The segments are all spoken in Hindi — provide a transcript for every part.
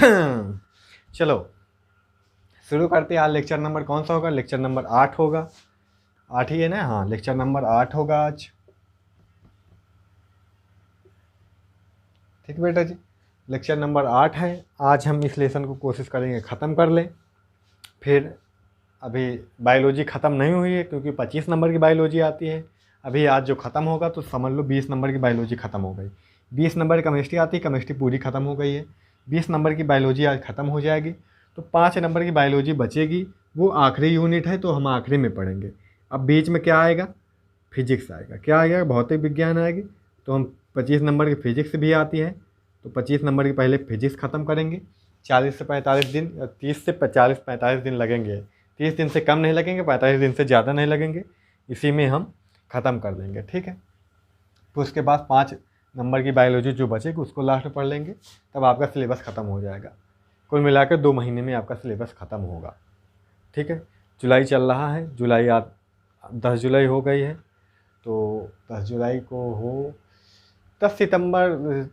चलो शुरू करते हैं। आज लेक्चर नंबर कौन सा होगा? लेक्चर नंबर 8 होगा। 8 ही है ना? हाँ, लेक्चर नंबर 8 होगा आज। ठीक बेटा जी, लेक्चर नंबर 8 है। आज हम इस लेसन को कोशिश करेंगे ख़त्म कर लें। फिर अभी बायोलॉजी ख़त्म नहीं हुई है क्योंकि 25 नंबर की बायोलॉजी आती है। अभी आज जो ख़त्म होगा तो समझ लो 20 नंबर की बायोलॉजी ख़त्म हो गई। 20 नंबर की केमिस्ट्री आती है, केमिस्ट्री पूरी ख़त्म हो गई है। 20 नंबर की बायोलॉजी आज ख़त्म हो जाएगी। तो 5 नंबर की बायोलॉजी बचेगी, वो आखिरी यूनिट है तो हम आखिरी में पढ़ेंगे। अब बीच में क्या आएगा? फिजिक्स आएगा। क्या आएगा? भौतिक विज्ञान आएगी। तो हम 25 नंबर की फिजिक्स भी आती है तो 25 नंबर की पहले फिजिक्स ख़त्म करेंगे। 40 से 45 दिन, 30 से 40-45 दिन लगेंगे। 30 दिन से कम नहीं लगेंगे, 45 दिन से ज़्यादा नहीं लगेंगे। इसी में हम ख़त्म कर देंगे। ठीक है, तो उसके बाद 5 नंबर की बायोलॉजी जो बचेगी उसको लास्ट में पढ़ लेंगे। तब आपका सिलेबस ख़त्म हो जाएगा। कुल मिलाकर 2 महीने में आपका सिलेबस ख़त्म होगा। ठीक है, जुलाई चल रहा है। जुलाई आज 10 जुलाई हो गई है तो 10 जुलाई को हो 10 सितंबर,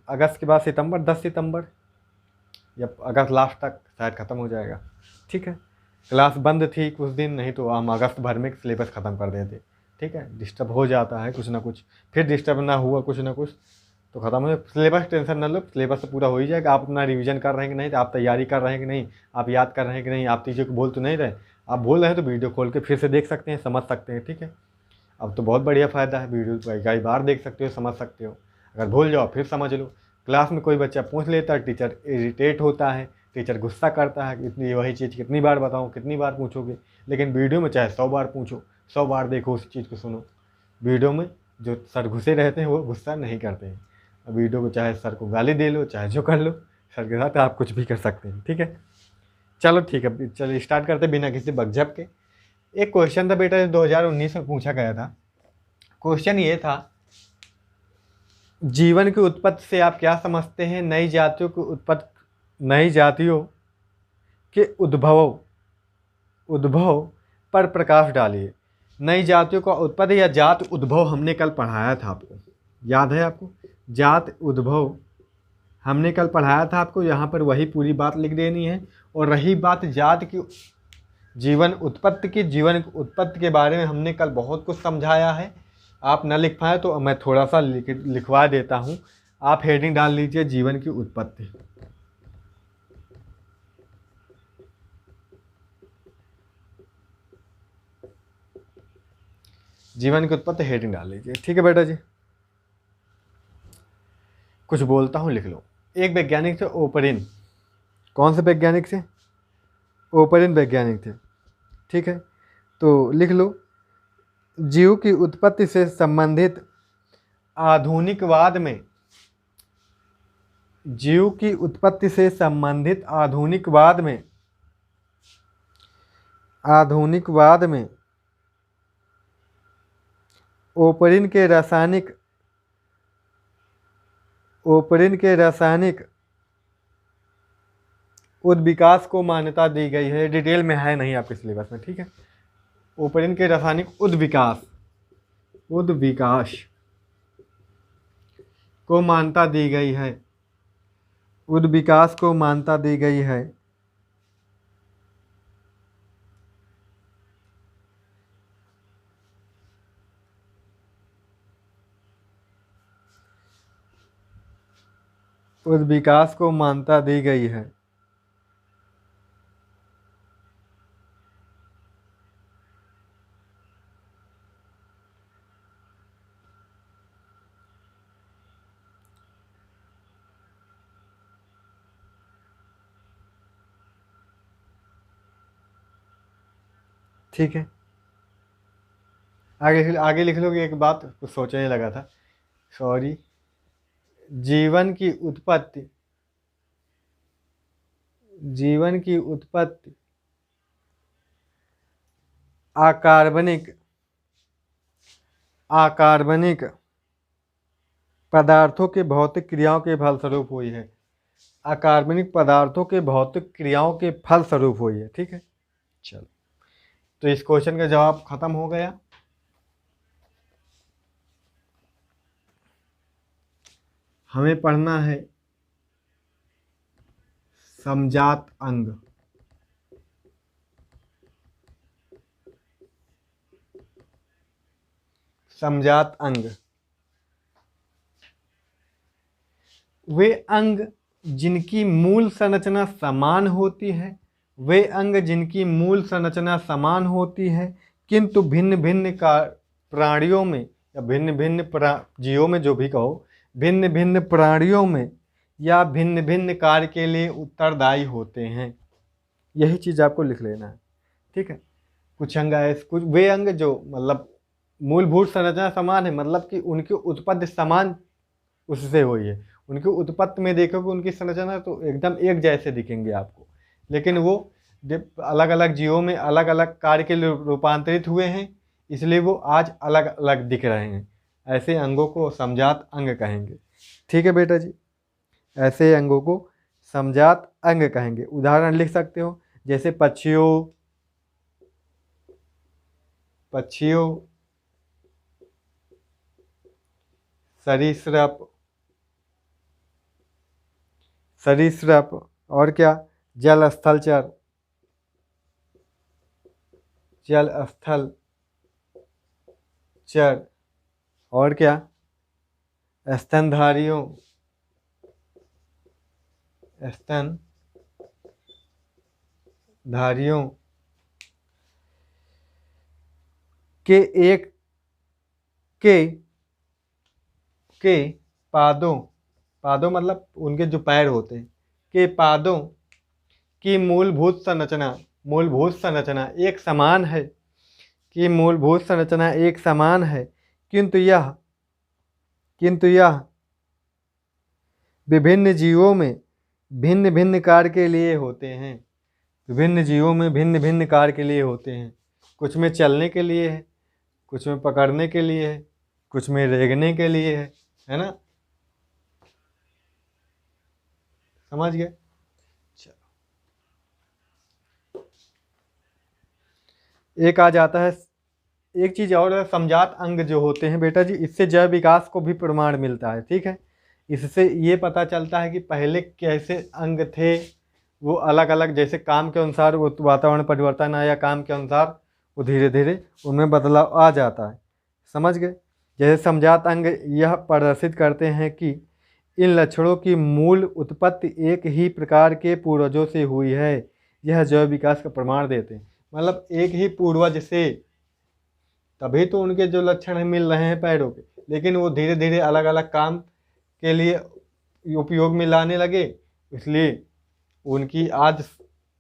अगस्त के बाद सितंबर, 10 सितंबर या अगस्त लास्ट तक शायद ख़त्म हो जाएगा। ठीक है, क्लास बंद थी कुछ दिन, नहीं तो हम अगस्त भर में सिलेबस ख़त्म कर देते। ठीक है, डिस्टर्ब हो जाता है कुछ ना कुछ, फिर डिस्टर्ब ना हुआ कुछ ना कुछ तो ख़त्म हो। सिलेबस टेंशन ना लो, सिलेबस तो पूरा हो ही जाएगा। आप अपना रिवीजन कर रहे हैं कि नहीं, आप तैयारी कर रहे हैं कि नहीं, आप याद कर रहे हैं कि नहीं, आप चीज़ों को बोल तो नहीं रहे। आप बोल रहे हैं तो वीडियो खोल के फिर से देख सकते हैं, समझ सकते हैं। ठीक है, अब तो बहुत बढ़िया फ़ायदा है, वीडियो कई बार देख सकते हो, समझ सकते हो। अगर भूल जाओ फिर समझ लो। क्लास में कोई बच्चा पूछ लेता है, टीचर इरिटेट होता है, टीचर गुस्सा करता है कि इतनी वही चीज़ कितनी बार बताऊँ, कितनी बार पूछोगे। लेकिन वीडियो में चाहे 100 बार पूछो, 100 बार देखो, उस चीज़ को सुनो। वीडियो में जो सर घुसे रहते हैं वो गुस्सा नहीं करते हैं। वीडियो को चाहे सर को गाली दे लो, चाहे जो कर लो, सर के साथ आप कुछ भी कर सकते हैं। ठीक है, चलो ठीक है, चलो स्टार्ट करते बिना किसी बकझक के। एक क्वेश्चन था बेटा, 2019 में पूछा गया था। क्वेश्चन ये था, जीवन की उत्पत्ति से आप क्या समझते हैं? नई जातियों की उत्पत्ति, नई जातियों के उद्भव उद्भव पर प्रकाश डालिए। नई जातियों का उत्पत्ति या जात उद्भव हमने कल पढ़ाया था आपको, याद है आपको? जात उद्भव हमने कल पढ़ाया था आपको। यहाँ पर वही पूरी बात लिख देनी है। और रही बात जात की, जीवन उत्पत्ति के बारे में हमने कल बहुत कुछ समझाया है। आप न लिख पाए तो मैं थोड़ा सा लिखवा देता हूँ। आप हेडिंग डाल लीजिए जीवन की उत्पत्ति। जीवन की उत्पत्ति हेडिंग डाल लीजिए। ठीक है बेटा जी, कुछ बोलता हूँ लिख लो। एक वैज्ञानिक थे ओपरिन। कौन से वैज्ञानिक थे? ओपरिन वैज्ञानिक थे। ठीक है, तो लिख लो, जीव की उत्पत्ति से संबंधित आधुनिकवाद में, जीव की उत्पत्ति से संबंधित आधुनिकवाद में ओपरिन के रासायनिक उद्विकास को मान्यता दी गई है। डिटेल में है नहीं आपके सिलेबस में। ठीक है, ओपरिन के रासायनिक उद्विकास को मान्यता दी गई है। उद्विकास को मान्यता दी गई है। उद्विकास को मान्यता दी गई है। ठीक है, आगे आगे लिख लोगे। एक बात कुछ सोचने लगा था, सॉरी। जीवन की उत्पत्ति, जीवन की उत्पत्ति अकार्बनिक अकार्बनिक पदार्थों के भौतिक क्रियाओं के फलस्वरूप हुई है। अकार्बनिक पदार्थों के भौतिक क्रियाओं के फलस्वरूप हुई है। ठीक है, चलो, तो इस क्वेश्चन का जवाब खत्म हो गया। हमें पढ़ना है समजात अंग। समजात अंग वे अंग जिनकी मूल संरचना समान होती है, वे अंग जिनकी मूल संरचना समान होती है किंतु भिन्न भिन्न प्राणियों में या भिन्न भिन्न जीवों में, जो भी कहो, भिन्न भिन्न प्राणियों में या भिन्न भिन्न कार्य के लिए उत्तरदायी होते हैं। यही चीज़ आपको लिख लेना है, ठीक है। कुछ अंग ऐसे, कुछ वे अंग जो मतलब मूलभूत संरचना समान है, मतलब कि उनकी उत्पत्ति समान उससे हुई है। उनकी उत्पत्ति में देखोगे उनकी संरचना तो एकदम एक जैसे दिखेंगे आपको, लेकिन वो अलग अलग जीवों में अलग अलग कार्य के लिए रूपांतरित हुए हैं, इसलिए वो आज अलग अलग दिख रहे हैं। ऐसे अंगों को समजात अंग कहेंगे, ठीक है बेटा जी। ऐसे अंगों को समजात अंग कहेंगे। उदाहरण लिख सकते हो, जैसे पक्षियों, सरीसृप और क्या, जल स्थलचर, जल स्थल चर, और क्या, स्तनधारियों, स्तनधारियों के एक के पादों मतलब उनके जो पैर होते हैं, के पादों की मूलभूत संरचना एक समान है, कि मूलभूत संरचना एक समान है, किंतु यह विभिन्न जीवों में भिन्न भिन्न कार्य के लिए होते हैं। विभिन्न जीवों में भिन्न भिन्न कार्य के लिए होते हैं। कुछ में चलने के लिए है, कुछ में पकड़ने के लिए है, कुछ में रेंगने के लिए है ना। समझ गए? चलो, एक आ जाता है, एक चीज़ और है, समजात अंग जो होते हैं बेटा जी, इससे जैव विकास को भी प्रमाण मिलता है, ठीक है। इससे ये पता चलता है कि पहले कैसे अंग थे, वो अलग अलग, जैसे काम के अनुसार वो वातावरण परिवर्तन आया, काम के अनुसार वो धीरे धीरे उनमें बदलाव आ जाता है। समझ गए? जैसे समजात अंग यह प्रदर्शित करते हैं कि इन लक्षणों की मूल उत्पत्ति एक ही प्रकार के पूर्वजों से हुई है। यह जैव विकास का प्रमाण देते हैं, मतलब एक ही पूर्वज से, तभी तो उनके जो लक्षण मिल रहे हैं पैरों के, लेकिन वो धीरे धीरे अलग अलग काम के लिए उपयोग में लाने लगे, इसलिए उनकी आज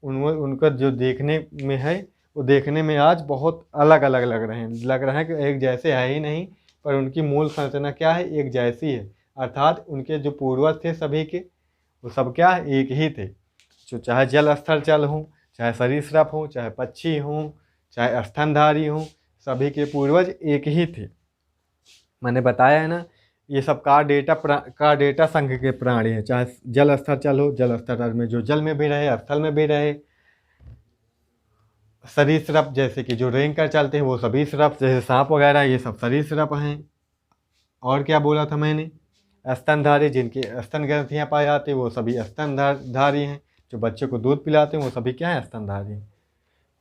उनका जो देखने में है, वो देखने में आज बहुत अलग अलग लग रहा है कि एक जैसे है ही नहीं, पर उनकी मूल संरचना क्या है, एक जैसी है। अर्थात उनके जो पूर्वज थे सभी के, वो सब क्या है, एक ही थे। जो चाहे जल स्थल चल हों, चाहे सरीसृप हों, चाहे पक्षी हों, चाहे स्तनधारी हों, सभी के पूर्वज एक ही थे। मैंने बताया है ना, ये सब का डेटा संघ के प्राणी हैं। चाहे जल स्तर चल हो, जल स्तर में जो जल में भी रहे, स्थल में भी रहे। सरीसृप जैसे कि जो रेंग कर चलते हैं वो सरीसृप, जैसे सांप वगैरह, ये सब सरीसृप हैं। और क्या बोला था मैंने, स्तनधारी, जिनकी स्तन ग्रंथियाँ पाई जाती हैं वो सभी स्तनधारी हैं। जो बच्चे को दूध पिलाते हैं वो सभी क्या हैं, स्तनधारी हैं।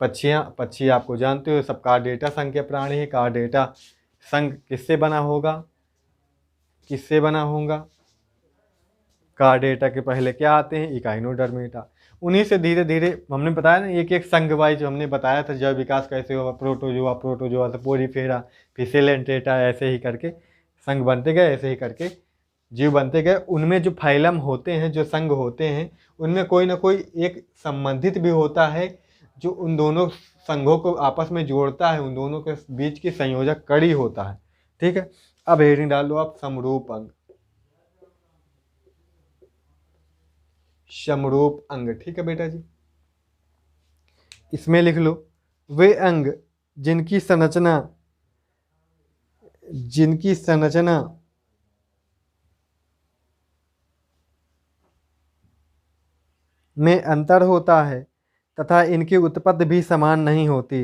पक्षी आपको जानते हो, सब कार्डेटा संघ के प्राणी है। कार्डेटा संघ किससे बना होगा, कार्डेटा के पहले क्या आते हैं, इकाइनोडर्मेटा। उन्हीं से धीरे धीरे हमने बताया ना, एक एक संघ वाइज हमने बताया था जैव विकास कैसे हुआ, प्रोटोजोआ से पोरीफेरा, फिर सेलेंटेटा, ऐसे ही करके संघ बनते गए, ऐसे ही करके जीव बनते गए। उनमें जो फाइलम होते हैं, जो संघ होते हैं, उनमें कोई ना कोई एक संबंधित भी होता है जो उन दोनों संघों को आपस में जोड़ता है, उन दोनों के बीच की संयोजक कड़ी होता है, ठीक है। अब हेडिंग डाल लो आप, समरूप अंग, समरूप अंग, ठीक है बेटा जी। इसमें लिख लो, वे अंग जिनकी संरचना में अंतर होता है तथा इनकी उत्पत्ति भी समान नहीं होती।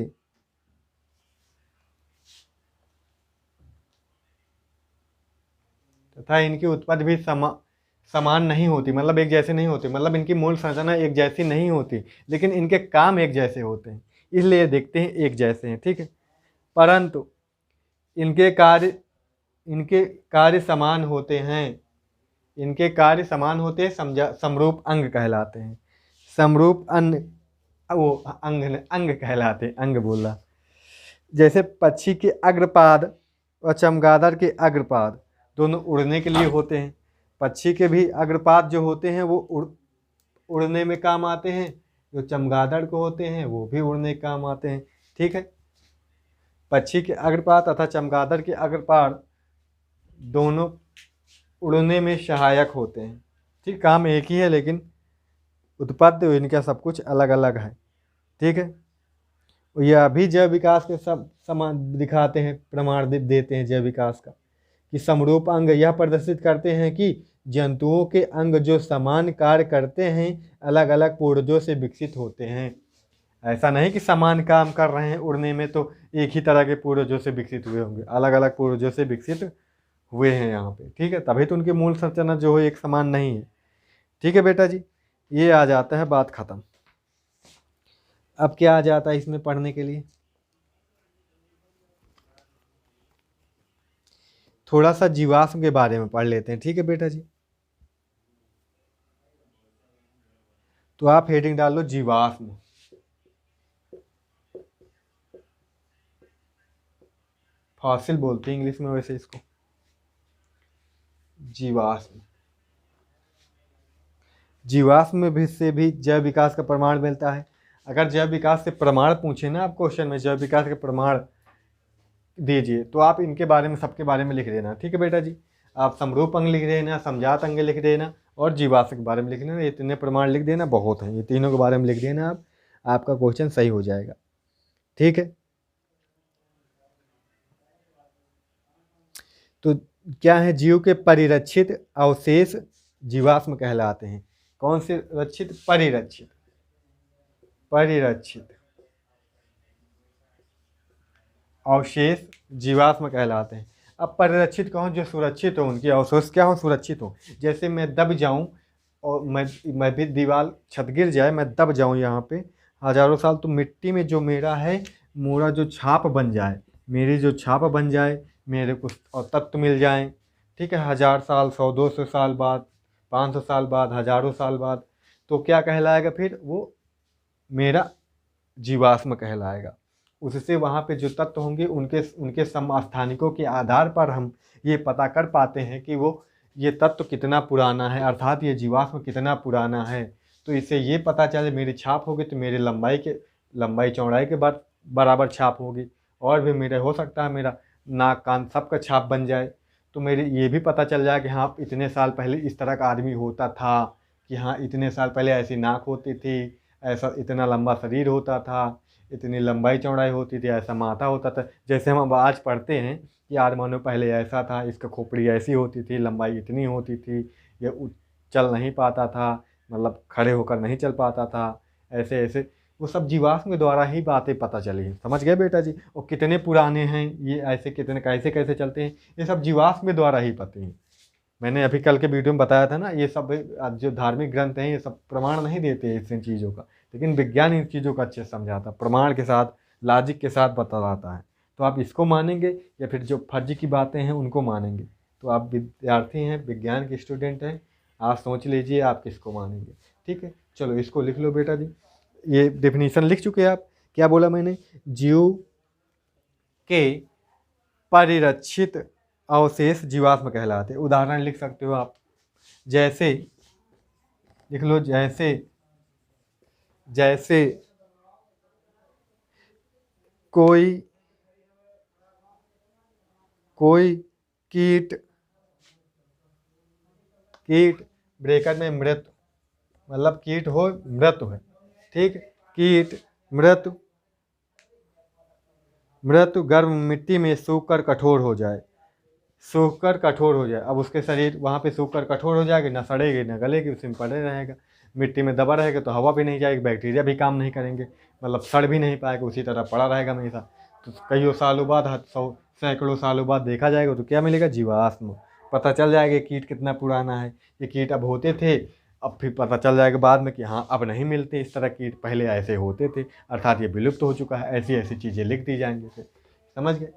समान नहीं होती, मतलब एक जैसे नहीं होते, मतलब इनकी मूल संरचना एक जैसी नहीं होती, लेकिन इनके काम एक जैसे होते हैं, इसलिए देखते हैं एक जैसे हैं, ठीक है। परंतु इनके कार्य इनके कार्य समान होते हैं, इनके कार्य समान होते हैं, समरूप अंग कहलाते हैं। समरूप अंग, वो अंग कहलाते हैं, अंग बोला। जैसे पक्षी के अग्रपाद और चमगादड़ के अग्रपाद दोनों उड़ने के लिए होते हैं। पक्षी के भी अग्रपाद जो होते हैं वो उड़ने में काम आते हैं, जो चमगादड़ को होते हैं वो भी उड़ने के काम आते हैं, ठीक है। पक्षी के अग्रपाद तथा चमगादड़ के अग्रपाद दोनों उड़ने में सहायक होते हैं, ठीक। काम एक ही है लेकिन उत्पत्ति इनका सब कुछ अलग अलग है, ठीक है। यह भी जैव विकास के सब समान दिखाते हैं, प्रमाण देते हैं जैव विकास का, कि समरूप अंग यह प्रदर्शित करते हैं कि जंतुओं के अंग जो समान कार्य करते हैं अलग अलग पूर्वजों से विकसित होते हैं। ऐसा नहीं कि समान काम कर रहे हैं उड़ने में तो एक ही तरह के पूर्वजों से विकसित हुए होंगे, अलग अलग पूर्वजों से विकसित हुए हैं यहाँ पे, ठीक है। तभी तो उनकी मूल संरचना जो है एक समान नहीं है, ठीक है बेटा जी। ये आ जाता है, बात खत्म। अब क्या आ जाता है इसमें पढ़ने के लिए, थोड़ा सा जीवाश्म के बारे में पढ़ लेते हैं, ठीक है बेटा जी। तो आप हेडिंग डाल लो जीवाश्म, फॉसिल बोलते हैं इंग्लिश में वैसे इसको, जीवाश्म। जीवाश्म भी से भी जैव विकास का प्रमाण मिलता है। अगर जैव विकास से प्रमाण पूछे ना आप क्वेश्चन में, जैव विकास के प्रमाण दीजिए तो आप इनके बारे में, सबके बारे में लिख देना, ठीक है बेटा जी। आप समरूप अंग लिख देना, समजात अंग लिख देना और जीवाश्म के बारे में लिख देना, ये इतने प्रमाण लिख देना बहुत है, ये तीनों के बारे में लिख देना आप, आपका क्वेश्चन सही हो जाएगा, ठीक है। तो क्या है, जीव के परिरक्षित अवशेष जीवाश्म कहलाते हैं। कौन से रक्षित, परिरक्षित, परिरक्षित अवशेष जीवाश्म कहलाते हैं। अब परिरक्षित कौन, जो सुरक्षित हो, उनके अवशेष क्या हो, सुरक्षित हो। जैसे मैं दब जाऊं और मैं भी दीवार छत गिर जाए, मैं दब जाऊं यहाँ पे हजारों साल, तो मिट्टी में जो मेरा है, मोरा जो छाप बन जाए, मेरी जो छाप बन जाए, मेरे को और तत्व मिल जाएं, ठीक है। 1000 साल, 100-200 साल बाद, 500 साल बाद, हजारों साल बाद, तो क्या कहलाएगा फिर, वो मेरा जीवाश्म कहलाएगा। उससे वहाँ पे जो तत्व होंगे उनके उनके समस्थानिकों के आधार पर हम ये पता कर पाते हैं कि वो ये तत्व कितना पुराना है, अर्थात ये जीवाश्म कितना पुराना है। तो इससे ये पता चले, मेरी छाप होगी तो मेरे लंबाई चौड़ाई के बाद बराबर छाप होगी, और भी मेरे हो सकता है मेरा नाक कान सबका छाप बन जाए, तो मेरे ये भी पता चल जाए कि हाँ इतने साल पहले इस तरह का आदमी होता था, कि हाँ इतने साल पहले ऐसी नाक होती थी, ऐसा इतना लंबा शरीर होता था, इतनी लंबाई चौड़ाई होती थी, ऐसा माथा होता था। जैसे हम आज पढ़ते हैं कि यार मानो पहले ऐसा था, इसका खोपड़ी ऐसी होती थी, लंबाई इतनी होती थी, ये चल नहीं पाता था, मतलब खड़े होकर नहीं चल पाता था, ऐसे ऐसे, वो सब जीवाश्म के द्वारा ही बातें पता चली हैं, समझ गए बेटा जी। और कितने पुराने हैं ये, ऐसे कितने कैसे कैसे चलते हैं, ये सब जीवाश्म के द्वारा ही पते हैं। मैंने अभी कल के वीडियो में बताया था ना, ये सब जो धार्मिक ग्रंथ हैं ये सब प्रमाण नहीं देते हैं इन चीज़ों का, लेकिन विज्ञान इन चीज़ों का अच्छे से समझाता, प्रमाण के साथ, लॉजिक के साथ बताता है। तो आप इसको मानेंगे या फिर जो फर्जी की बातें हैं उनको मानेंगे। तो आप विद्यार्थी हैं, विज्ञान के स्टूडेंट हैं, आप सोच लीजिए आप किसको मानेंगे, ठीक है। चलो इसको लिख लो बेटा जी, ये डेफिनेशन लिख चुके हैं आप। क्या बोला मैंने, जीव के परिरक्षित अवशेष जीवाश्म कहलाते। उदाहरण लिख सकते हो आप, जैसे लिख लो, जैसे जैसे कोई कोई कीट ब्रेकर में मृत, मतलब कीट हो मृत्यु है, ठीक। कीट मृत्यु गर्भ मिट्टी में सूखकर कठोर हो जाए, अब उसके शरीर वहाँ पे सूखकर कठोर हो जाएगी, ना सड़ेगी ना गलेगी, उसी में पड़े रहेगा, मिट्टी में दबा रहेगा तो हवा भी नहीं जाएगी, बैक्टीरिया भी काम नहीं करेंगे, मतलब सड़ भी नहीं पाएगा, उसी तरह पड़ा रहेगा हमेशा। तो कईयों सालों बाद, सैकड़ों सालों बाद देखा जाएगा तो क्या मिलेगा, जीवाश्म, पता चल जाएगा कीट कितना पुराना है। ये कीट अब होते थे, अब फिर पता चल जाएगा बाद में कि हाँ अब नहीं मिलते इस तरह कीट, पहले ऐसे होते थे, अर्थात ये विलुप्त हो चुका है। ऐसी ऐसी चीज़ें लिख दी जाएंगी फिर, समझ गए।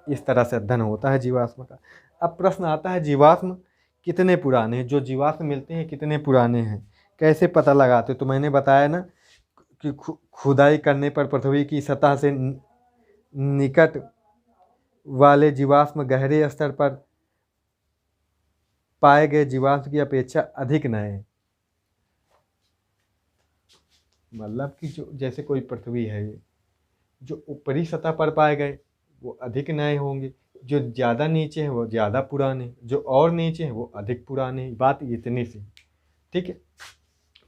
इस तरह से अध्ययन होता है जीवाश्म का। अब प्रश्न आता है जीवाश्म कितने पुराने हैं, जो जीवाश्म मिलते हैं कितने पुराने हैं, कैसे पता लगाते। तो मैंने बताया ना कि खुदाई करने पर पृथ्वी की सतह से निकट वाले जीवाश्म गहरे स्तर पर पाए गए जीवाश्म की अपेक्षा अधिक नए हैं। मतलब कि जो जैसे कोई पृथ्वी है, जो ऊपरी सतह पर पाए गए वो अधिक नए होंगे, जो ज़्यादा नीचे हैं वो ज़्यादा पुराने, जो और नीचे हैं वो अधिक पुराने। बात इतनी सी, ठीक है।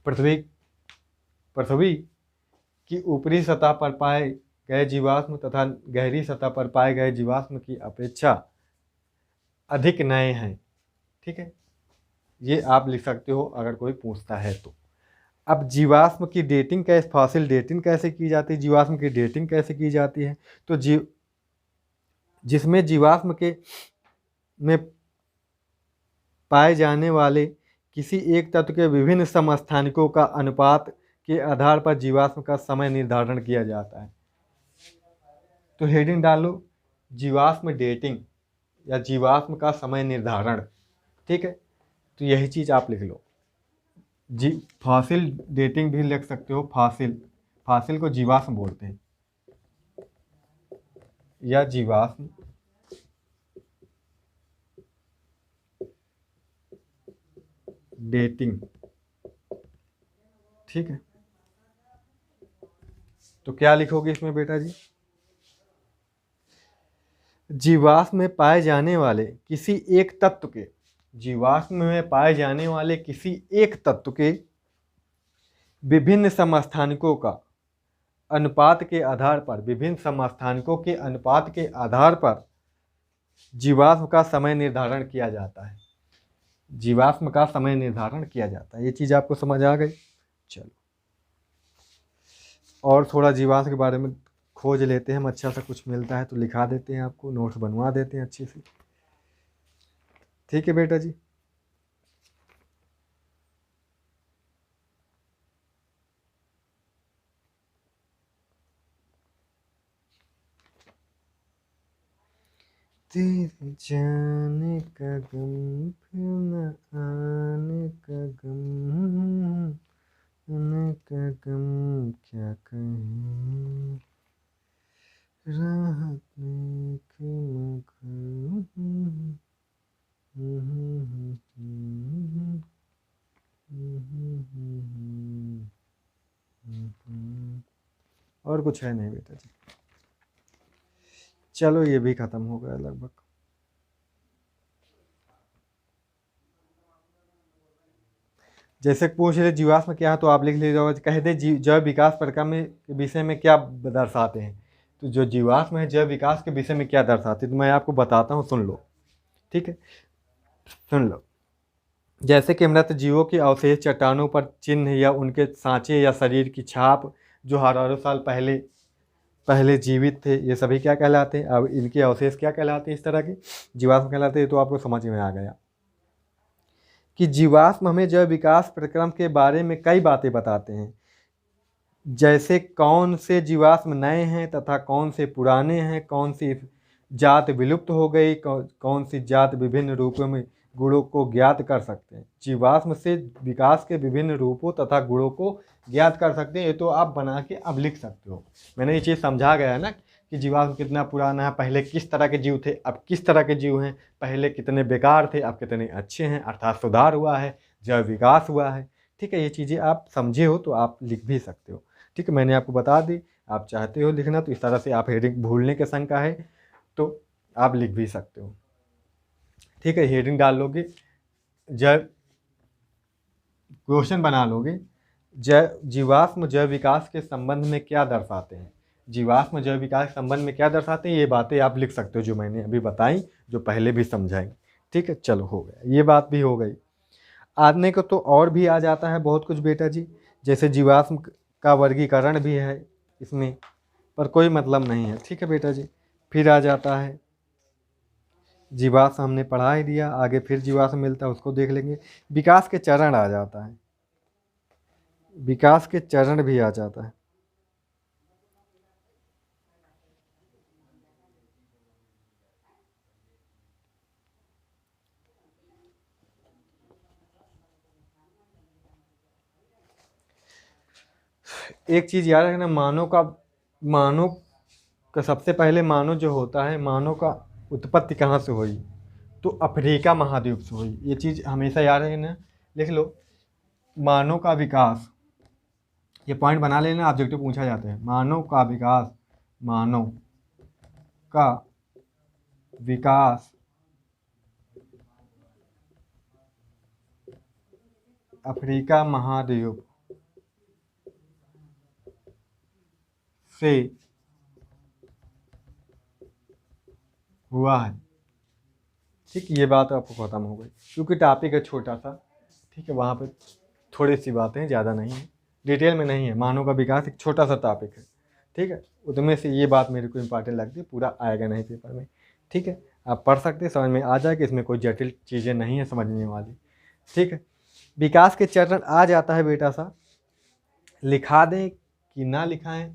पृथ्वी पृथ्वी की ऊपरी सतह पर पाए गए जीवाश्म तथा गहरी सतह पर पाए गए जीवाश्म की अपेक्षा अधिक नए हैं, ठीक है। ये आप लिख सकते हो अगर कोई पूछता है तो। अब जीवाश्म की डेटिंग कैसे, फॉसिल डेटिंग कैसे की जाती है, जीवाश्म की डेटिंग कैसे की जाती है। तो जिसमें जीवाश्म के में पाए जाने वाले किसी एक तत्व के विभिन्न समस्थानिकों का अनुपात के आधार पर जीवाश्म का समय निर्धारण किया जाता है। तो हेडिंग डालो जीवाश्म डेटिंग या जीवाश्म का समय निर्धारण, ठीक है। तो यही चीज़ आप लिख लो। फॉसिल डेटिंग भी लिख सकते हो। फॉसिल को जीवाश्म बोलते हैं, या जीवाश्म डेटिंग, ठीक है। तो क्या लिखोगे इसमें बेटा जी, जीवाश्म में पाए जाने वाले किसी एक तत्व के, जीवाश्म में पाए जाने वाले किसी एक तत्व के विभिन्न समस्थानिकों का अनुपात के आधार पर, विभिन्न समस्थानिकों के अनुपात के आधार पर जीवाश्म का समय निर्धारण किया जाता है। जीवाश्म का समय निर्धारण किया जाता है। ये चीज़ आपको समझ आ गई। चलो और थोड़ा जीवाश्म के बारे में खोज लेते हैं हम, अच्छा सा कुछ मिलता है तो लिखा देते हैं, आपको नोट्स बनवा देते हैं अच्छे से, ठीक है बेटा जी। तेरे जाने का गम फिर न आने का गम, आने का गम क्या कहें, राहत देख और कुछ है नहीं बेटा जी। चलो ये भी खत्म हो गया लगभग। जैसे पूछ रहे जीवाश्म क्या है तो आप लिख लीजिए, कह दे जैव विकास प्रक्रिया के विषय में क्या दर्शाते हैं। तो जो जीवाश्म है जैव विकास के विषय में क्या दर्शाते हैं तो मैं आपको बताता हूँ, सुन लो, ठीक है। सुन लो, जैसे कि मृत जीवों के अवशेष, चट्टानों पर चिन्ह या उनके सांचे या शरीर की छाप जो हजारों साल पहले जीवित थे, ये सभी क्या कहलाते हैं। अब इनके अवशेष क्या कहलाते हैं, इस तरह के जीवाश्म कहलाते हैं। तो आपको समझ में आ गया कि जीवाश्म हमें जैव विकास प्रक्रम के बारे में कई बातें बताते हैं, जैसे कौन से जीवाश्म नए हैं तथा कौन से पुराने हैं, कौन सी जात विलुप्त हो गई, कौन सी जात विभिन्न रूपों में गुणों को ज्ञात कर सकते हैं। जीवाश्म से विकास के विभिन्न रूपों तथा गुणों को ज्ञात कर सकते हैं। ये तो आप बना के अब लिख सकते हो। मैंने ये चीज़ समझा गया है ना कि जीवाश्म कितना पुराना है, पहले किस तरह के जीव थे, अब किस तरह के जीव हैं, पहले कितने बेकार थे अब कितने अच्छे हैं, अर्थात सुधार हुआ है, जैव विकास हुआ है, ठीक है। ये चीज़ें आप समझे हो तो आप लिख भी सकते हो, ठीक है। मैंने आपको बता दी, आप चाहते हो लिखना तो इस तरह से आप हेडिंग भूलने के शंका है तो आप लिख भी सकते हो, ठीक है। हेडिंग डाल लोगे, जैव क्वेश्चन बना लोगे, जीवाश्म जैव विकास के संबंध में क्या दर्शाते हैं। जीवाश्म जैव विकास के संबंध में क्या दर्शाते हैं, ये बातें आप लिख सकते हो जो मैंने अभी बताई, जो पहले भी समझाई, ठीक है। चलो हो गया, ये बात भी हो गई। आने को तो और भी आ जाता है बहुत कुछ बेटा जी, जैसे जीवाश्म का वर्गीकरण भी है इसमें, पर कोई मतलब नहीं है, ठीक है बेटा जी। फिर आ जाता है जीवाश्म हमने पढ़ा ही दिया, आगे फिर जीवाश्म मिलता है उसको देख लेंगे। विकास के चरण आ जाता है, विकास के चरण भी आ जाता है। एक चीज़ याद रखना, मानव का सबसे पहले मानव जो होता है, मानव का उत्पत्ति कहाँ से हुई, तो अफ्रीका महाद्वीप से हुई। ये चीज़ हमेशा याद रखना, लिख लो। मानव का विकास, ये पॉइंट बना लेना, ऑब्जेक्टिव पूछा जाता है। मानव का विकास, मानव का विकास अफ्रीका महाद्वीप से हुआ है। ठीक, ये बात आपको खत्म हो गई, क्योंकि टॉपिक है छोटा सा। ठीक है, वहाँ पे थोड़ी सी बातें हैं, ज़्यादा नहीं है, डिटेल में नहीं है। मानव का विकास एक छोटा सा टॉपिक है। ठीक है, उसमें से ये बात मेरे को इम्पॉर्टेंट लगती है, पूरा आएगा नहीं पेपर में। ठीक है, आप पढ़ सकते हैं, समझ में आ जाएगा, इसमें कोई जटिल चीज़ें नहीं है समझने वाली। ठीक है, विकास के चरण आ जाता है बेटा सा, लिखा दें कि ना लिखाएं।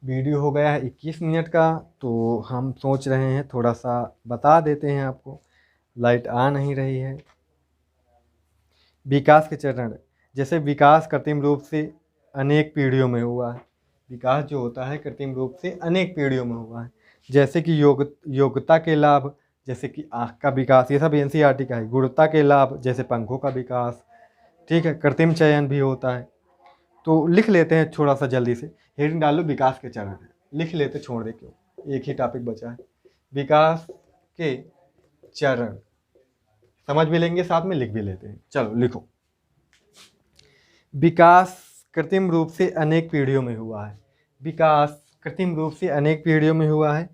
वीडियो हो गया है 21 मिनट का, तो हम सोच रहे हैं थोड़ा सा बता देते हैं आपको। लाइट आ नहीं रही है। विकास के चरण, जैसे विकास कृत्रिम रूप से अनेक पीढ़ियों में हुआ है। विकास जो होता है कृत्रिम रूप से अनेक पीढ़ियों में हुआ है। जैसे कि योग्यता के लाभ, जैसे कि आँख का विकास, ये सब एनसीईआरटी का है। गुणवत्ता के लाभ, जैसे पंखों का विकास। ठीक है, कृत्रिम चयन भी होता है। तो लिख लेते हैं थोड़ा सा जल्दी से, हेडिंग डाल लो विकास के चरण है, लिख लेते, छोड़ दे, क्यों, एक ही टॉपिक बचा है। विकास के चरण समझ भी लेंगे, साथ में लिख भी लेते हैं। चलो लिखो। विकास कृत्रिम रूप से अनेक पीढ़ियों में हुआ है। विकास कृत्रिम रूप से अनेक पीढ़ियों में हुआ है।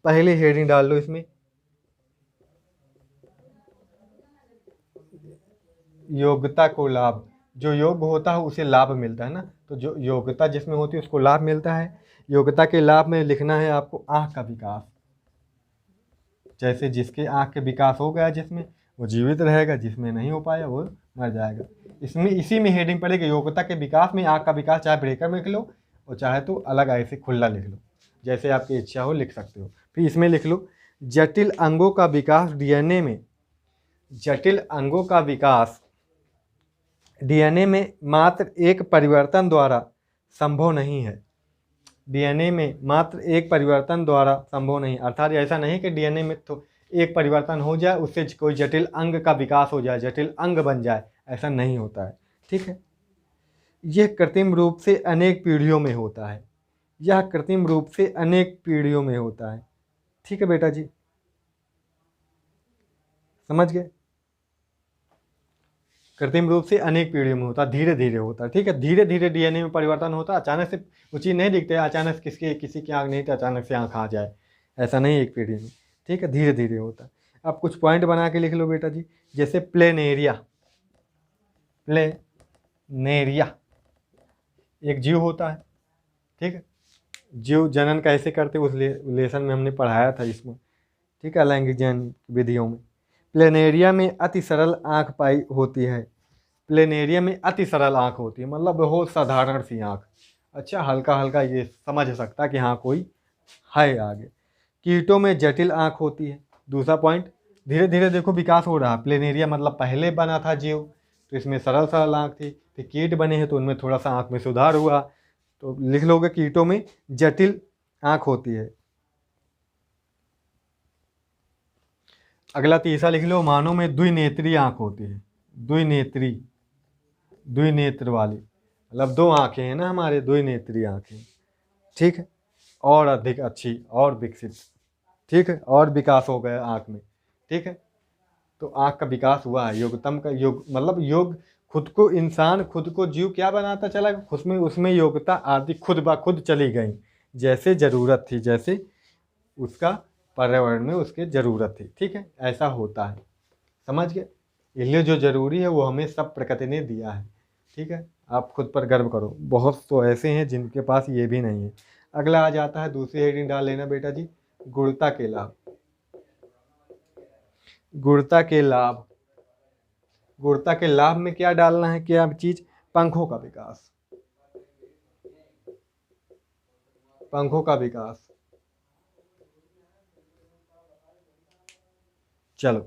पहले हेडिंग डाल लो इसमें, योग्यता को लाभ। जो योग्य होता है उसे लाभ मिलता है ना, तो जो योग्यता जिसमें होती है उसको लाभ मिलता है। योग्यता के लाभ में लिखना है आपको आँख का विकास। जैसे जिसके आँख के विकास हो गया जिसमें, वो जीवित रहेगा, जिसमें नहीं हो पाया वो मर जाएगा। इसमें इसी में हेडिंग पड़ेगी, योग्यता के विकास में आँख का विकास, चाहे ब्रेकर में लिख लो और चाहे तो अलग ऐसे खुला लिख लो, जैसे आपकी इच्छा हो लिख सकते हो। फिर इसमें लिख लो जटिल अंगों का विकास डीएनए में। जटिल अंगों का विकास डीएनए में मात्र एक परिवर्तन द्वारा संभव नहीं है। डीएनए में मात्र एक परिवर्तन द्वारा संभव नहीं, अर्थात ऐसा नहीं कि डीएनए में तो एक परिवर्तन हो जाए उससे कोई जटिल अंग का विकास हो जाए, जटिल अंग बन जाए, ऐसा नहीं होता है। ठीक है, यह कृत्रिम रूप से अनेक पीढ़ियों में होता है। यह कृत्रिम रूप से अनेक पीढ़ियों में होता है। ठीक है बेटा जी, समझ गए। कृत्रिम रूप से अनेक पीढ़ियों में होता है, धीरे धीरे होता है। ठीक है, धीरे धीरे डीएनए में परिवर्तन होता है, अचानक से वो चीज़ नहीं दिखते, अचानक किसी की आँख नहीं तो अचानक से आँख आ जाए, ऐसा नहीं एक पीढ़ी में। ठीक है, धीरे धीरे होता है। अब कुछ पॉइंट बना के लिख लो बेटा जी, जैसे प्लेनेरिया। प्लेनेरिया एक जीव होता है। ठीक है, जीव जनन कैसे करते उस लेसन में हमने पढ़ाया था इसमें। ठीक है, अलैंगिक जनन विधियों में। प्लेनेरिया में अति सरल आँख पाई होती है। प्लेनेरिया में अति सरल आँख होती है, मतलब बहुत साधारण सी आँख। अच्छा, हल्का हल्का ये समझ सकता कि हाँ कोई है आगे। कीटों में जटिल आँख होती है। दूसरा पॉइंट, धीरे धीरे देखो विकास हो रहा है। प्लेनेरिया मतलब पहले बना था जीव तो इसमें सरल सरल आँख थी, फिर कीट बने हैं तो उनमें थोड़ा सा आँख में सुधार हुआ, तो लिख लोगे कीटों में जटिल आँख होती है। अगला तीसरा लिख लो, मानव में द्विनेत्री आँख होती है। द्विनेत्र वाली, मतलब दो आँखें हैं ना हमारे, द्विनेत्री आँखें। ठीक है, और अधिक अच्छी और विकसित। ठीक है, और विकास हो गया आँख में। ठीक है, तो आँख का विकास हुआ है। योगतम का योग मतलब योग, खुद को इंसान, खुद को जीव क्या बनाता चला, उसमें योग्यता आदि खुद ब खुद चली गई, जैसे ज़रूरत थी, जैसे उसका पर्यावरण में उसके ज़रूरत थी। ठीक है, ऐसा होता है, समझ गए। इसलिए जो ज़रूरी है वो हमें सब प्रकृति ने दिया है। ठीक है, आप खुद पर गर्व करो। बहुत तो ऐसे हैं जिनके पास ये भी नहीं है। अगला आ जाता है, दूसरी हेडिंग डाल लेना बेटा जी, गुणता के लाभ। गुणता के लाभ, गुणता के लाभ में क्या डालना है, क्या चीज, पंखों का विकास, पंखों का विकास। चलो,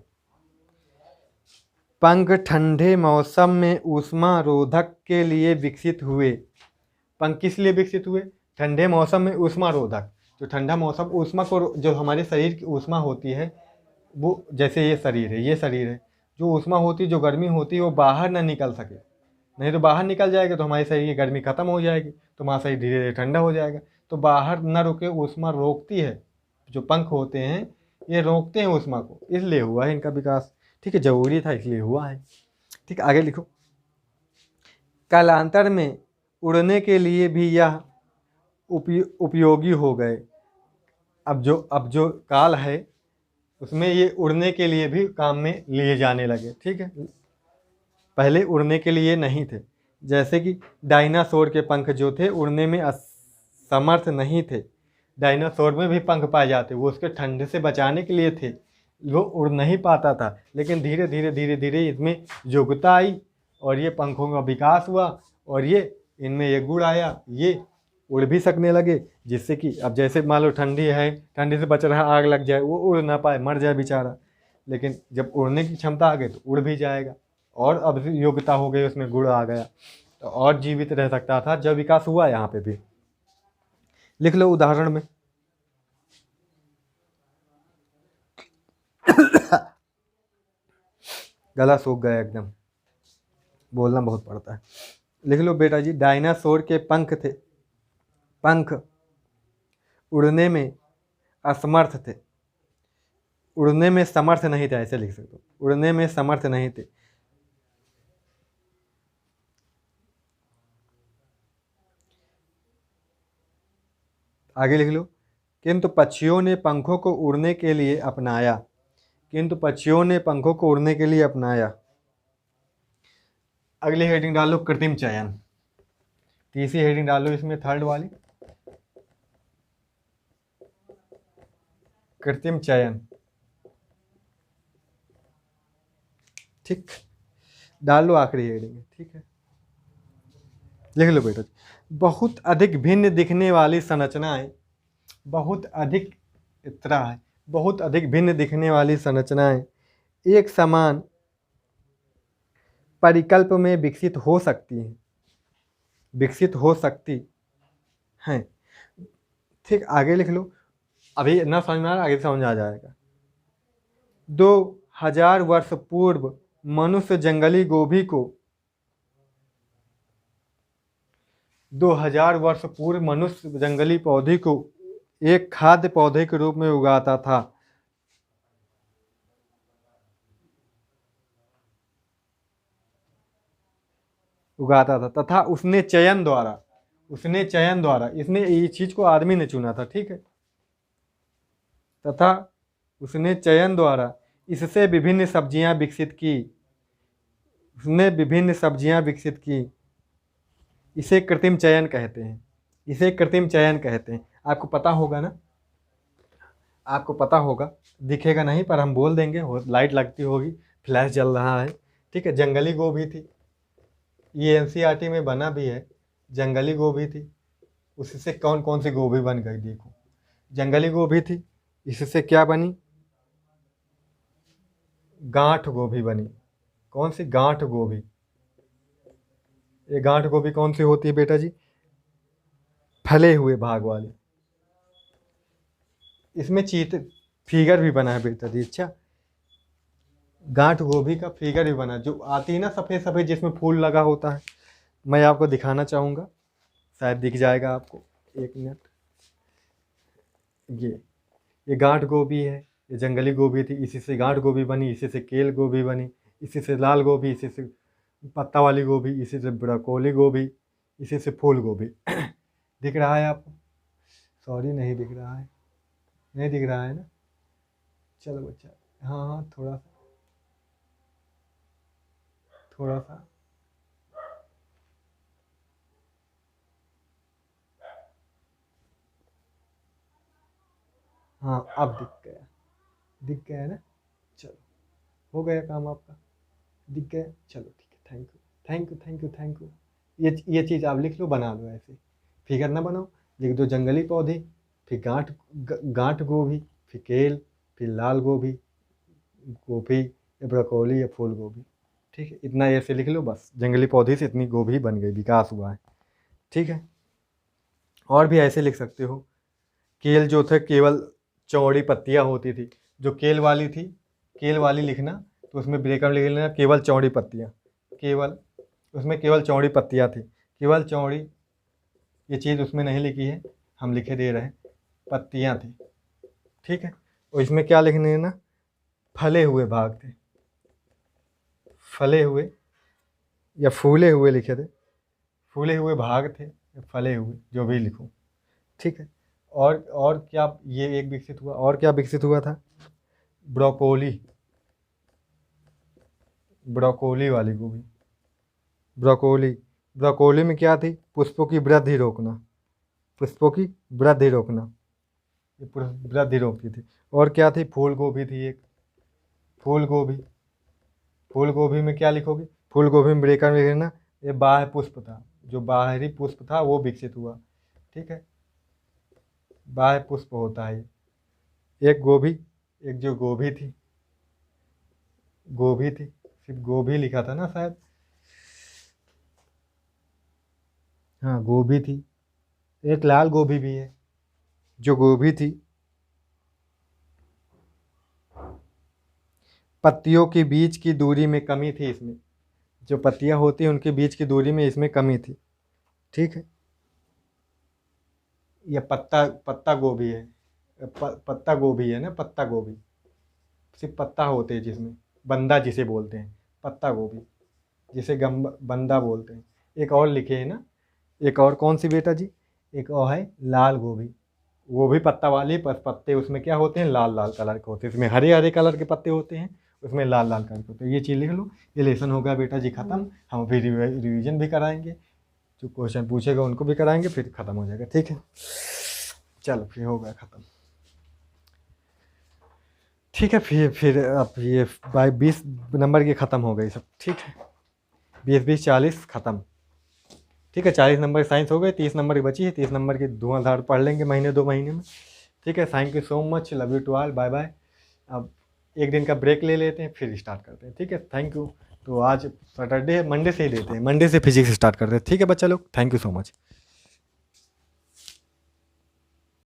पंख ठंडे मौसम में ऊष्मा रोधक के लिए विकसित हुए। पंख किस लिए विकसित हुए? ठंडे मौसम में ऊष्मा रोधक। जो ठंडा मौसम ऊष्मा को, जो हमारे शरीर की ऊष्मा होती है वो, जैसे ये शरीर है, ये शरीर है, जो ऊष्मा होती है, जो गर्मी होती है, वो बाहर ना निकल सके। नहीं तो बाहर निकल जाएगा तो हमारे शरीर की गर्मी खत्म हो जाएगी, तो हमारा शरीर धीरे धीरे ठंडा हो जाएगा। तो बाहर न रुके ऊष्मा रोकती है, जो पंख होते हैं ये रोकते हैं ऊष्मा को, इसलिए हुआ है इनका विकास। ठीक है, जरूरी था इसलिए हुआ है। ठीक है, आगे लिखो। कालांतर में उड़ने के लिए भी यह उपयोगी हो गए। अब जो काल है उसमें ये उड़ने के लिए भी काम में लिए जाने लगे। ठीक है, पहले उड़ने के लिए नहीं थे। जैसे कि डायनासोर के पंख जो थे उड़ने में समर्थ नहीं थे। डायनासोर में भी पंख पाए जाते, वो उसके ठंड से बचाने के लिए थे, वो उड़ नहीं पाता था। लेकिन धीरे धीरे धीरे धीरे इसमें योग्यता आई और ये पंखों का विकास हुआ और ये इनमें ये गुण आया, ये उड़ भी सकने लगे। जिससे कि अब जैसे मान लो ठंडी है, ठंडी से बच रहा, आग लग जाए, वो उड़ ना पाए, मर जाए बेचारा। लेकिन जब उड़ने की क्षमता आ गई तो उड़ भी जाएगा, और अब योग्यता हो गई, उसमें गुण आ गया तो और जीवित रह सकता था। जब विकास हुआ यहाँ पे भी लिख लो उदाहरण में। गला सूख गया एकदम, बोलना बहुत पड़ता है। लिख लो बेटा जी, डायनासोर के पंख थे, पंख उड़ने में असमर्थ थे, उड़ने में समर्थ नहीं थे, ऐसे लिख सकते हो, उड़ने में समर्थ नहीं थे। आगे लिख लो, किंतु पक्षियों ने पंखों को उड़ने के लिए अपनाया, किंतु पक्षियों ने पंखों को उड़ने के लिए अपनाया। अगली हेडिंग डालो कृत्रिम चयन, तीसरी हेडिंग डालो इसमें, थर्ड वाली, कृत्रिम चयन। ठीक, डाल लो आखिरी हेडिंग। ठीक है, लिख लो बेटा, बहुत अधिक भिन्न दिखने वाली संरचनाएं, बहुत अधिक, इतना है, बहुत अधिक भिन्न दिखने वाली संरचनाएं एक समान परिकल्प में विकसित हो सकती हैं, विकसित हो सकती हैं। ठीक, आगे लिख लो, अभी ना समझ में आ रहा, आगे समझ आ जाएगा। 2000 वर्ष पूर्व मनुष्य जंगली गोभी को, 2000 वर्ष पूर्व मनुष्य जंगली पौधे को एक खाद्य पौधे के रूप में उगाता था। उगाता था तथा उसने चयन द्वारा, उसने चयन द्वारा, इसने ये चीज को आदमी ने चुना था। ठीक है, तथा उसने चयन द्वारा इससे विभिन्न सब्जियां विकसित की, उसने विभिन्न सब्जियां विकसित की। इसे कृत्रिम चयन कहते हैं, इसे कृत्रिम चयन कहते हैं। आपको पता होगा ना, आपको पता होगा, दिखेगा नहीं पर हम बोल देंगे, लाइट लगती होगी, फ्लैश जल रहा है। ठीक है, जंगली गोभी थी, ये एनसीईआरटी में बना भी है, जंगली गोभी थी, उससे कौन कौन सी गोभी बन गई देखो। जंगली गोभी थी, इससे क्या बनी, गांठ गोभी बनी। कौन सी, गांठ गोभी। ये गांठ गोभी कौन सी होती है बेटा जी, फले हुए भाग वाली। इसमें फिगर भी बना है बेटा जी। अच्छा, गांठ गोभी का फिगर भी बना, जो आती है ना सफ़ेद सफ़ेद जिसमें फूल लगा होता है, मैं आपको दिखाना चाहूँगा, शायद दिख जाएगा आपको, एक मिनट। ये गांठ गोभी है, ये जंगली गोभी थी, इसी से गांठ गोभी बनी, इसी से केल गोभी बनी, इसी से लाल गोभी, इसी से पत्ता वाली गोभी, इसी से ब्रोकोली गोभी, इसी से फूल गोभी। दिख रहा है आपको? सॉरी, नहीं दिख रहा है, नहीं दिख रहा है ना? चलो बच्चा, हाँ हाँ, थोड़ा सा, थोड़ा सा, हाँ अब दिख गया, दिख गया है ना? चलो, हो गया काम आपका, दिख गया। चलो ठीक है, thank you thank you thank you thank you. ये चीज़ आप लिख लो, बना लो ऐसे, फिगर ना बनाओ, लिख दो जंगली पौधे, फिर गांठ गोभी, फिर केल, फिर लाल गोभी, गोभी या ब्रोकोली या फूल गोभी। ठीक है, इतना ऐसे लिख लो बस, जंगली पौधे से इतनी गोभी बन गई, विकास हुआ है। ठीक है, और भी ऐसे लिख सकते हो। केल जो थे केवल चौड़ी पत्तियां होती थी, जो केल वाली थी, केल वाली लिखना तो उसमें ब्रेकअप लिख लेना केवल चौड़ी पत्तियां, केवल उसमें केवल चौड़ी पत्तियां थी, केवल चौड़ी, ये चीज़ उसमें नहीं लिखी है, हम लिखे दे रहे हैं, पत्तियां थी। ठीक है, और इसमें क्या लिखने है ना, फले हुए भाग थे, फले हुए या फूले हुए लिखे थे, फूले हुए भाग थे या फले हुए, जो भी लिखो। ठीक है, और क्या ये एक विकसित हुआ, और क्या विकसित हुआ था, ब्रोकोली, ब्रोकोली वाली गोभी, ब्रोकोली, ब्रोकोली में क्या थी, पुष्पों की वृद्धि रोकना, पुष्पों की वृद्धि रोकना, ये वृद्धि रोकती थी। और क्या थी, फूल गोभी थी एक, फूल गोभी, फूल गोभी में क्या लिखोगे, फूल गोभी में ब्रेकर में लिखना, ये बाह्य पुष्प था, जो बाहरी पुष्प था वो विकसित हुआ। ठीक है, बाह्य पुष्प होता है एक गोभी, एक जो गोभी थी, गोभी थी, सिर्फ गोभी लिखा था ना शायद, हाँ गोभी थी, एक लाल गोभी भी है, जो गोभी थी, पत्तियों के बीच की दूरी में कमी थी इसमें, जो पत्तियां होती हैं उनके बीच की दूरी में इसमें कमी थी। ठीक है, यह पत्ता पत्ता गोभी है, पत्ता गोभी है ना, पत्ता गोभी, सिर्फ पत्ता होते हैं जिसमें, बंदा जिसे बोलते हैं, पत्ता गोभी, जिसे बंदा बोलते हैं। एक और लिखे है ना, एक और कौन सी बेटा जी, एक और है लाल गोभी, वो भी पत्ता वाली, पर पत्ते उसमें क्या होते हैं, लाल लाल कलर के होते हैं, इसमें हरे हरे कलर के पत्ते होते हैं, उसमें लाल लाल कलर के होते हैं। ये चीज़ लिख लो, ये लेसन होगा बेटा जी ख़त्म। हम अभी रिवीजन भी कराएंगे, जो क्वेश्चन पूछेगा उनको भी कराएंगे, फिर ख़त्म हो जाएगा। ठीक है, चलो फिर हो गया ख़त्म। ठीक है, फिर अब ये 20 नंबर की ख़त्म हो गई सब। ठीक है, 20 20 40 ख़त्म। ठीक है, 40 नंबर साइंस हो गए, 30 नंबर की बची है, 30 नंबर की धुआंधार पढ़ लेंगे महीने 2 महीने में। ठीक है, thank you so much, love you to all, bye bye. अब एक दिन का ब्रेक ले लेते हैं, फिर स्टार्ट करते हैं। ठीक है, थैंक यू। तो आज सैटरडे है, मंडे से ही लेते हैं, मंडे से फिजिक्स स्टार्ट करते हैं। ठीक है बच्चा लोग, थैंक यू सो मच।